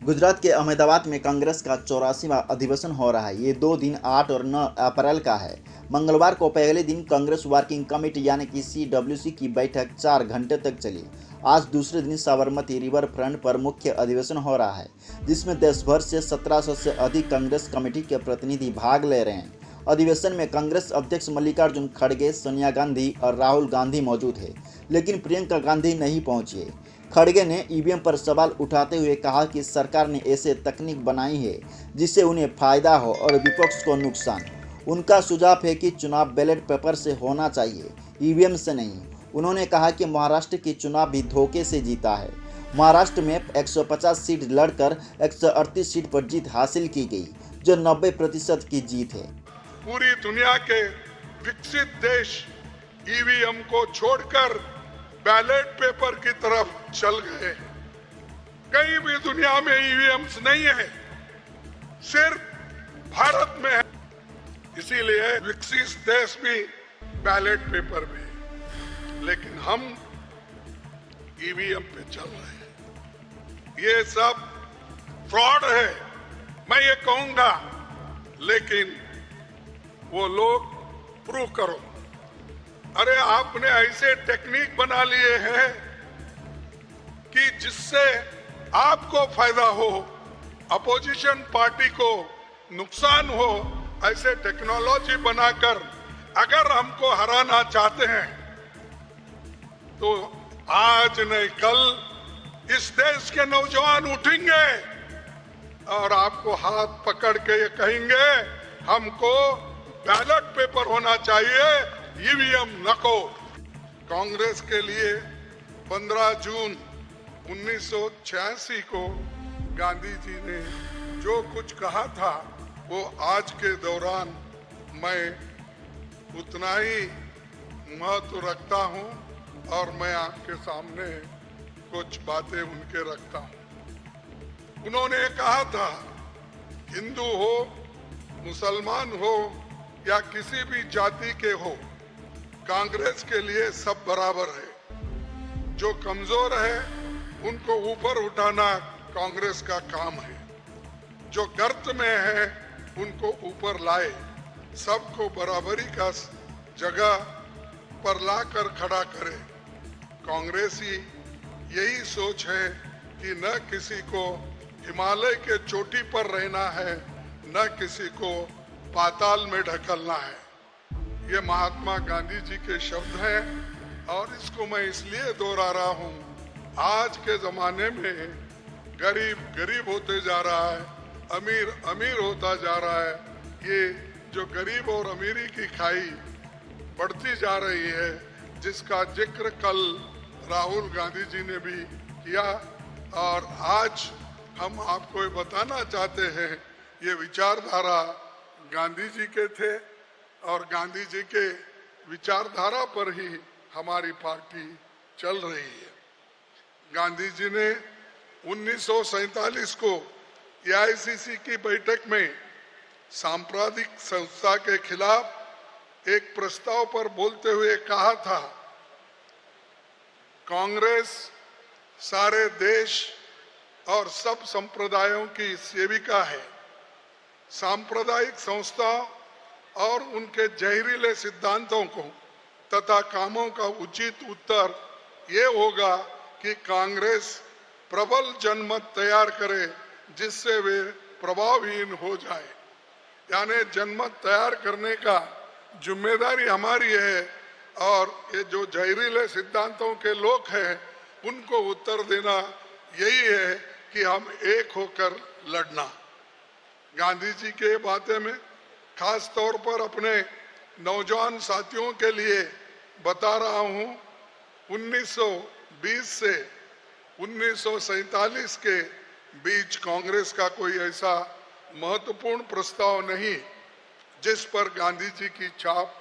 गुजरात के अहमदाबाद में कांग्रेस का 84वां अधिवेशन हो रहा है। ये 2 दिन 8 और 9 अप्रैल का है। मंगलवार को पहले दिन कांग्रेस वर्किंग कमेटी यानी कि CWC की बैठक 4 घंटे तक चली। आज दूसरे दिन साबरमती रिवर फ्रंट पर मुख्य अधिवेशन हो रहा है, जिसमें देश भर से 1700 से अधिक कांग्रेस कमेटी के प्रतिनिधि भाग ले रहे हैं। अधिवेशन में कांग्रेस अध्यक्ष मल्लिकार्जुन खड़गे, सोनिया गांधी और राहुल गांधी मौजूद है, लेकिन प्रियंका गांधी नहीं पहुंची है। खड़गे ने ईवीएम पर सवाल उठाते हुए कहा कि सरकार ने ऐसे तकनीक बनाई है जिससे उन्हें फायदा हो और विपक्ष को नुकसान। उनका सुझाव है कि चुनाव बैलेट पेपर से होना चाहिए, ईवीएम से नहीं। उन्होंने कहा कि महाराष्ट्र की चुनाव भी धोखे से जीता है। महाराष्ट्र में 150 सीट लड़कर 138 सीट पर जीत हासिल की गई, जो 90% की जीत है। पूरी दुनिया के विकसित देश ईवीएम को छोड़कर बैलेट पेपर की तरफ चल गए। कहीं भी दुनिया में ईवीएम्स नहीं है, सिर्फ भारत में है। इसीलिए विकसित देश भी बैलेट पेपर में, लेकिन हम ईवीएम पे चल रहे हैं। ये सब फ्रॉड है, मैं ये कहूंगा, लेकिन वो लोग प्रूव करो। अरे आपने ऐसे टेक्निक बना लिए हैं कि जिससे आपको फायदा हो, अपोजिशन पार्टी को नुकसान हो। ऐसे टेक्नोलॉजी बनाकर अगर हमको हराना चाहते हैं तो आज नहीं कल इस देश के नौजवान उठेंगे और आपको हाथ पकड़ के ये कहेंगे हमको बैलेट पेपर होना चाहिए, ईवीएम नको। कांग्रेस के लिए 15 जून 1986 को गांधी जी ने जो कुछ कहा था वो आज के दौरान मैं उतना ही महत्व रखता हूं और मैं आपके सामने कुछ बातें उनके रखता हूं। उन्होंने कहा था, हिंदू हो, मुसलमान हो या किसी भी जाति के हो, कांग्रेस के लिए सब बराबर है। जो कमजोर है उनको ऊपर उठाना कांग्रेस का काम है। जो गर्त में है उनको ऊपर लाए, सबको बराबरी का जगह पर लाकर खड़ा करे। कांग्रेसी यही सोच है कि न किसी को हिमालय के चोटी पर रहना है, न किसी को पाताल में ढकलना है। ये महात्मा गांधी जी के शब्द हैं और इसको मैं इसलिए दोहरा रहा हूँ। आज के जमाने में गरीब गरीब होते जा रहा है, अमीर अमीर होता जा रहा है। ये जो गरीब और अमीरी की खाई बढ़ती जा रही है, जिसका जिक्र कल राहुल गांधी जी ने भी किया और आज हम आपको ये बताना चाहते हैं, ये विचारधारा गांधी जी के थे और गांधी जी के विचारधारा पर ही हमारी पार्टी चल रही है। गांधी जी ने 1947 को AICC की बैठक में सांप्रदायिक संस्था के खिलाफ एक प्रस्ताव पर बोलते हुए कहा था, कांग्रेस सारे देश और सब संप्रदायों की सेविका है। सांप्रदायिक संस्था और उनके जहरीले सिद्धांतों को तथा कामों का उचित उत्तर ये होगा कि कांग्रेस प्रबल जनमत तैयार करे जिससे वे प्रभावहीन हो जाए। यानी जनमत तैयार करने का जिम्मेदारी हमारी है और ये जो जहरीले सिद्धांतों के लोग हैं उनको उत्तर देना यही है कि हम एक होकर लड़ना। गांधी जी के बातें में खास तौर पर अपने नौजवान साथियों के लिए बता रहा हूं, 1920 से 1947 के बीच कांग्रेस का कोई ऐसा महत्वपूर्ण प्रस्ताव नहीं जिस पर गांधी जी की छाप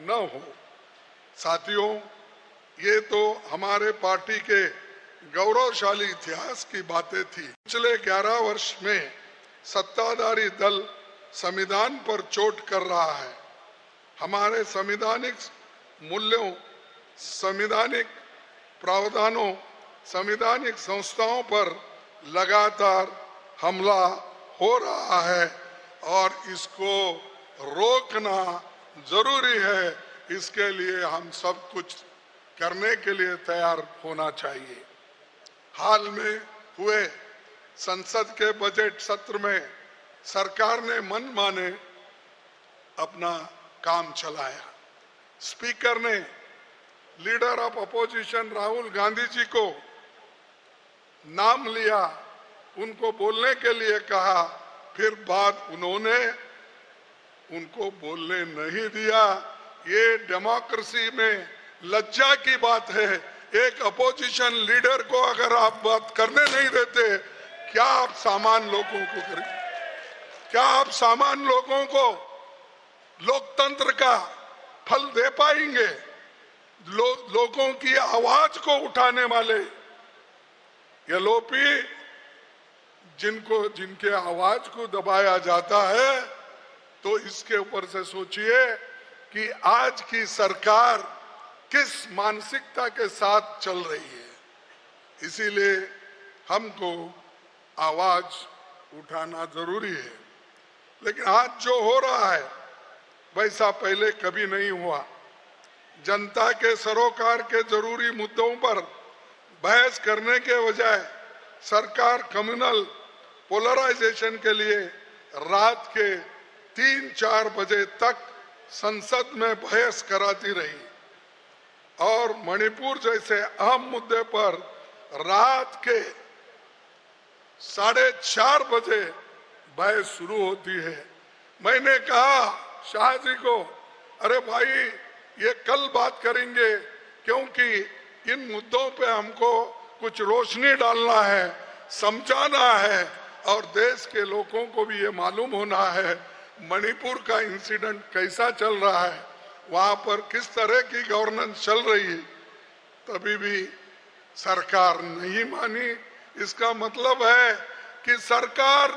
न हो। साथियों, ये तो हमारे पार्टी के गौरवशाली इतिहास की बातें थी। पिछले 11 वर्ष में सत्ताधारी दल संविधान पर चोट कर रहा है। हमारे संवैधानिक मूल्यों, संवैधानिक प्रावधानों, संवैधानिक संस्थाओं पर लगातार हमला हो रहा है और इसको रोकना जरूरी है। इसके लिए हम सब कुछ करने के लिए तैयार होना चाहिए। हाल में हुए संसद के बजट सत्र में सरकार ने मनमाने अपना काम चलाया। स्पीकर ने leader of opposition Rahul Gandhi ji को नाम लिया, उनको बोलने के लिए कहा, फिर बाद उन्होंने उनको बोलने नहीं दिया। ये डेमोक्रेसी में लज्जा की बात है। एक अपोजिशन लीडर को अगर आप बात करने नहीं देते, क्या आप सामान्य लोगों को करेंगे? क्या आप सामान्य लोगों को लोकतंत्र का फल दे पाएंगे? लोगों की आवाज को उठाने वाले एलओपी जिनके आवाज को दबाया जाता है, तो इसके ऊपर से सोचिए कि आज की सरकार किस मानसिकता के साथ चल रही है। इसीलिए हमको आवाज उठाना जरूरी है। लेकिन आज जो हो रहा है वैसा पहले कभी नहीं हुआ। जनता के सरोकार के जरूरी मुद्दों पर बहस करने के बजाय सरकार कम्युनल पोलराइजेशन के लिए रात के 3-4 बजे तक संसद में बहस कराती रही और मणिपुर जैसे अहम मुद्दे पर रात के 4:30 बजे बहस शुरू होती है। मैंने कहा शाह जी को, अरे भाई ये कल बात करेंगे, क्योंकि इन मुद्दों पे हमको कुछ रोशनी डालना है, समझाना है और देश के लोगों को भी ये मालूम होना है मणिपुर का इंसिडेंट कैसा चल रहा है, वहां पर किस तरह की गवर्नेंस चल रही है। तभी भी सरकार नहीं मानी। इसका मतलब है कि सरकार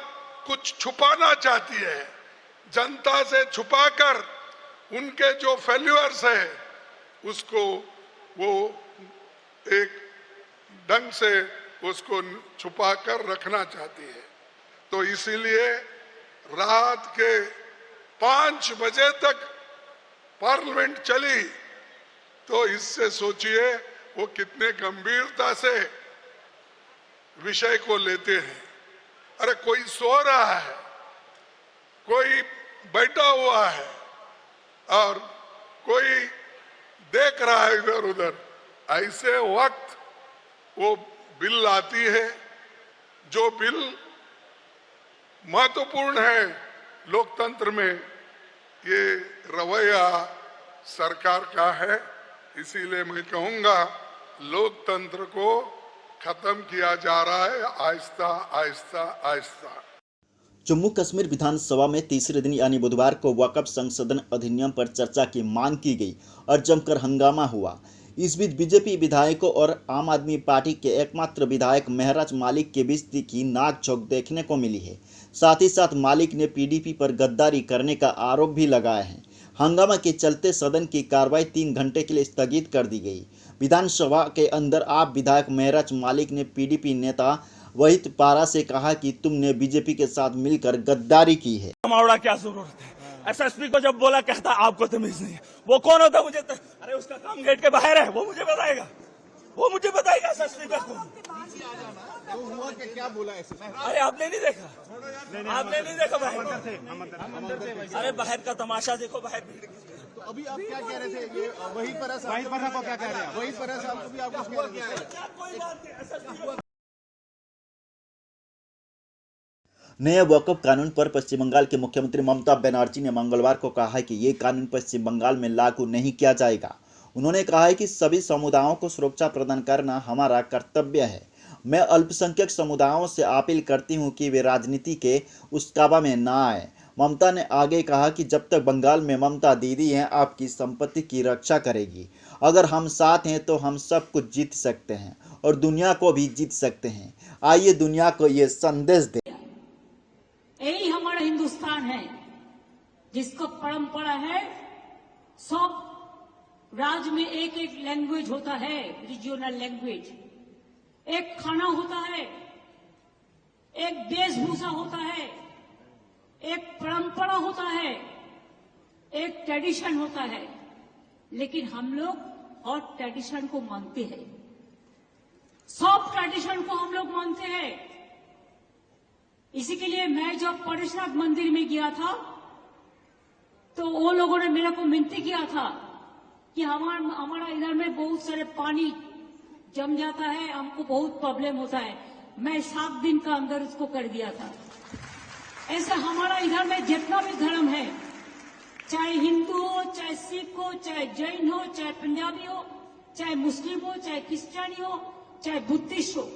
कुछ छुपाना चाहती है। जनता से छुपाकर उनके जो फेल्यूअर्स है उसको वो एक ढंग से उसको छुपाकर रखना चाहती है। तो इसीलिए रात के 5 बजे तक पार्लियामेंट चली। तो इससे सोचिए वो कितने गंभीरता से विषय को लेते हैं। अरे कोई सो रहा है, कोई बैठा हुआ है और कोई देख रहा है इधर उधर। ऐसे वक्त वो बिल आती है, जो बिल महत्वपूर्ण है लोकतंत्र में। ये रवैया सरकार का है। इसीलिए मैं कहूंगा लोकतंत्र को खत्म किया जा रहा है आहिस्ता आहिस्ता आहिस्ता। जम्मू कश्मीर विधानसभा में तीसरे दिन यानी बुधवार को वक्फ संशोधन अधिनियम पर चर्चा की मांग की गई और जमकर हंगामा हुआ। इस बीच बीजेपी विधायकों और आम आदमी पार्टी के एकमात्र विधायक महराज मालिक के बीच तीखी नाक-झोंक देखने को मिली है। साथ ही साथ मालिक ने पीडीपी पर गद्दारी करने का आरोप भी लगाया है। हंगामा के चलते सदन की कार्रवाई 3 घंटे के लिए स्थगित कर दी गई। विधानसभा के अंदर आप विधायक महराज मालिक ने पीडीपी नेता वहीद पारा से कहा कि तुमने बीजेपी के साथ मिलकर गद्दारी की है। मावड़ा क्या जरूरत है? एसएसपी को जब बोला कहता आपको तमीज नहीं है। वो कौन होता मुझे अरे उसका काम गेट के बाहर है, वो मुझे बताएगा। एसएसपी का कौन? तो हुआ क्या बोला एसएसपी? अरे आपने नहीं देखा बाहर? अरे बाहर का तमाशा देखो बाहर। तो अभी आप क्या कह रहे थे? ये वही पर को क्या कह रहे हैं? वही पर साहब को भी आप कुछ कह रहे हैं? कोई बात नहीं। नए वक्फ कानून पर पश्चिम बंगाल के मुख्यमंत्री ममता बनर्जी ने मंगलवार को कहा है कि ये कानून पश्चिम बंगाल में लागू नहीं किया जाएगा। उन्होंने कहा है कि सभी समुदायों को सुरक्षा प्रदान करना हमारा कर्तव्य है। मैं अल्पसंख्यक समुदायों से अपील करती हूं कि वे राजनीति के उस्कावा में ना आए। ममता ने आगे कहा कि जब तक बंगाल में ममता दीदी हैं, आपकी संपत्ति की रक्षा करेगी। अगर हम साथ हैं तो हम सब कुछ जीत सकते हैं और दुनिया को भी जीत सकते हैं। आइए दुनिया को ये संदेश दें। यही हमारा हिंदुस्तान है जिसका परंपरा है सब राज्य में एक लैंग्वेज होता है, रीजनल लैंग्वेज। एक खाना होता है, एक वेशभूषा होता है, एक परंपरा होता है, एक ट्रेडिशन होता है, लेकिन हम लोग और ट्रेडिशन को मानते हैं, सब ट्रेडिशन को हम लोग मानते हैं। इसी के लिए मैं जब परेशनाथ मंदिर में गया था तो वो लोगों ने मेरे को विनती किया था कि हमारा इधर में बहुत सारे पानी जम जाता है, हमको बहुत प्रॉब्लम होता है। मैं 7 दिन का अंदर उसको कर दिया था। ऐसे हमारा इधर में जितना भी धर्म है, चाहे हिंदू हो, चाहे सिख हो, चाहे जैन हो, चाहे पंजाबी हो, चाहे मुस्लिम हो, चाहे क्रिश्चियनी हो, चाहे बुद्धिस्ट हो,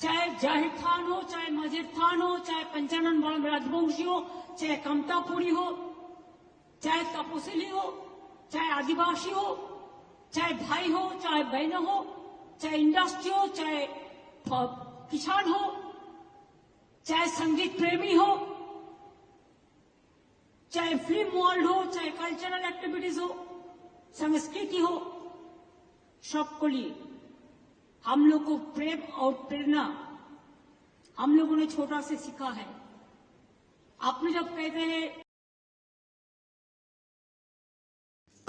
चाहे जाहिर खान हो, चाहे मजीद खान हो, चाहे पंचानन राजवंशी हो, चाहे कमतापुरी हो, चाहे तपसिली हो, चाहे आदिवासी हो, चाहे भाई हो, चाहे बहन हो, चाहे इंडस्ट्री हो, चाहे किसान हो, चाहे संगीत प्रेमी हो, चाहे फिल्म वर्ल्ड हो, चाहे कल्चरल एक्टिविटीज हो, संस्कृति हो, सबको लिए हम लोग को प्रेम और प्रेरणा हम लोगों ने छोटा से सीखा है। आपने जब कहते हैं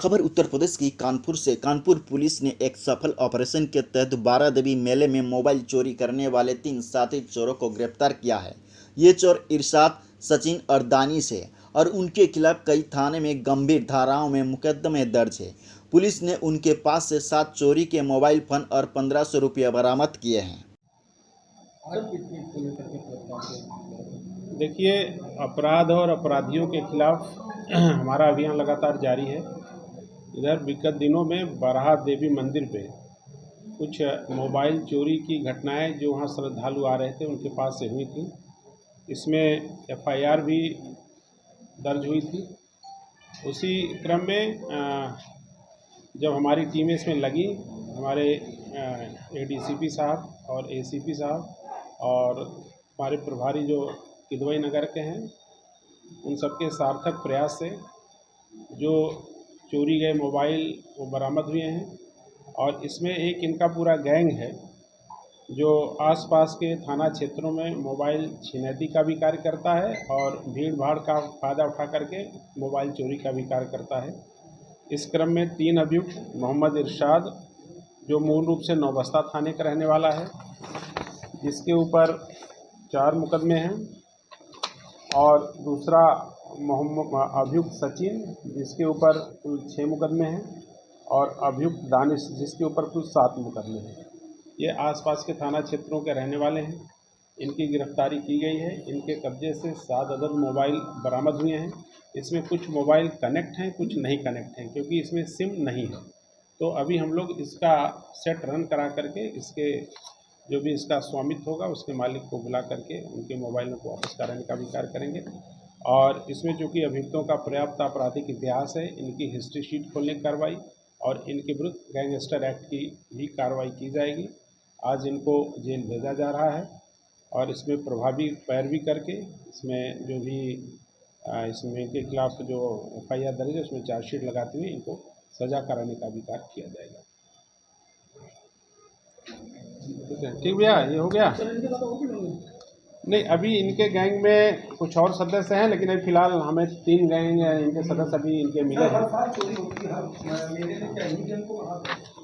खबर उत्तर प्रदेश की कानपुर से। कानपुर पुलिस ने एक सफल ऑपरेशन के तहत बारादेवी मेले में मोबाइल चोरी करने वाले 3 साथी चोरों को गिरफ्तार किया है। ये चोर इरशाद, सचिन और दानिश है और उनके खिलाफ कई थाने में गंभीर धाराओं में मुकदमे दर्ज है। पुलिस ने उनके पास से 7 चोरी के मोबाइल फोन और 1500 रुपये बरामद किए हैं। देखिए, अपराध और अपराधियों के खिलाफ हमारा अभियान लगातार जारी है। इधर विगत दिनों में बराह देवी मंदिर पे कुछ मोबाइल चोरी की घटनाएं जो वहाँ श्रद्धालु आ रहे थे उनके पास से हुई थी। इसमें FIR भी दर्ज हुई थी। उसी क्रम में जब हमारी टीमें इसमें लगी, हमारे ADCP साहब और ACP साहब और हमारे प्रभारी जो किदवई नगर के हैं, उन सबके सार्थक प्रयास से जो चोरी गए मोबाइल वो बरामद हुए हैं। और इसमें एक इनका पूरा गैंग है जो आसपास के थाना क्षेत्रों में मोबाइल छिनैती का भी कार्य करता है और भीड़ भाड़ का फ़ायदा उठा करके मोबाइल चोरी का भी कार्य करता है। इस क्रम में 3 अभियुक्त मोहम्मद इरशाद, जो मूल रूप से नौबस्ता थाने का रहने वाला है, जिसके ऊपर 4 मुकदमे हैं, और दूसरा अभियुक्त सचिन, जिसके ऊपर कुल 6 मुकदमे हैं, और अभियुक्त दानिश, जिसके ऊपर कुल 7 मुकदमे हैं। ये आसपास के थाना क्षेत्रों के रहने वाले हैं। इनकी गिरफ्तारी की गई है। इनके कब्जे से 7 अदद मोबाइल बरामद हुए हैं। इसमें कुछ मोबाइल कनेक्ट हैं, कुछ नहीं कनेक्ट हैं, क्योंकि इसमें सिम नहीं है। तो अभी हम लोग इसका सेट रन करा करके इसके जो भी इसका स्वामित्व होगा उसके मालिक को बुला करके उनके मोबाइलों को वापस कराने का भी कार्य करेंगे। और इसमें चूँकि अभियुक्तों का पर्याप्त आपराधिक इतिहास है, इनकी हिस्ट्री शीट खोलने की कार्रवाई और इनके विरुद्ध गैंगस्टर एक्ट की भी कार्रवाई की जाएगी। आज इनको जेल भेजा जा रहा है और इसमें प्रभावी पैरवी करके इसमें जो भी इसमें इनके खिलाफ जो FIR दर्ज है उसमें चार्जशीट लगाते हुए इनको सजा कराने का भी कार्य किया जाएगा। ठीक भैया, ये हो गया? नहीं, अभी इनके गैंग में कुछ और सदस्य हैं, लेकिन अभी फिलहाल हमें 3 गैंग इनके सदस्य अभी इनके मिले हैं।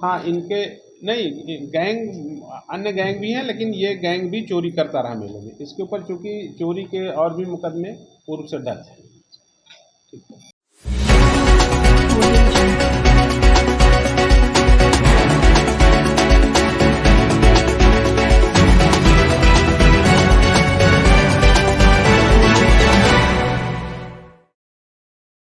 हाँ, इनके नहीं, गैंग अन्य गैंग भी हैं, लेकिन ये गैंग भी चोरी करता रहा मेले में। इसके ऊपर चूँकि चोरी के और भी मुकदमे पूर्व से दर्ज हैं। ठीक है।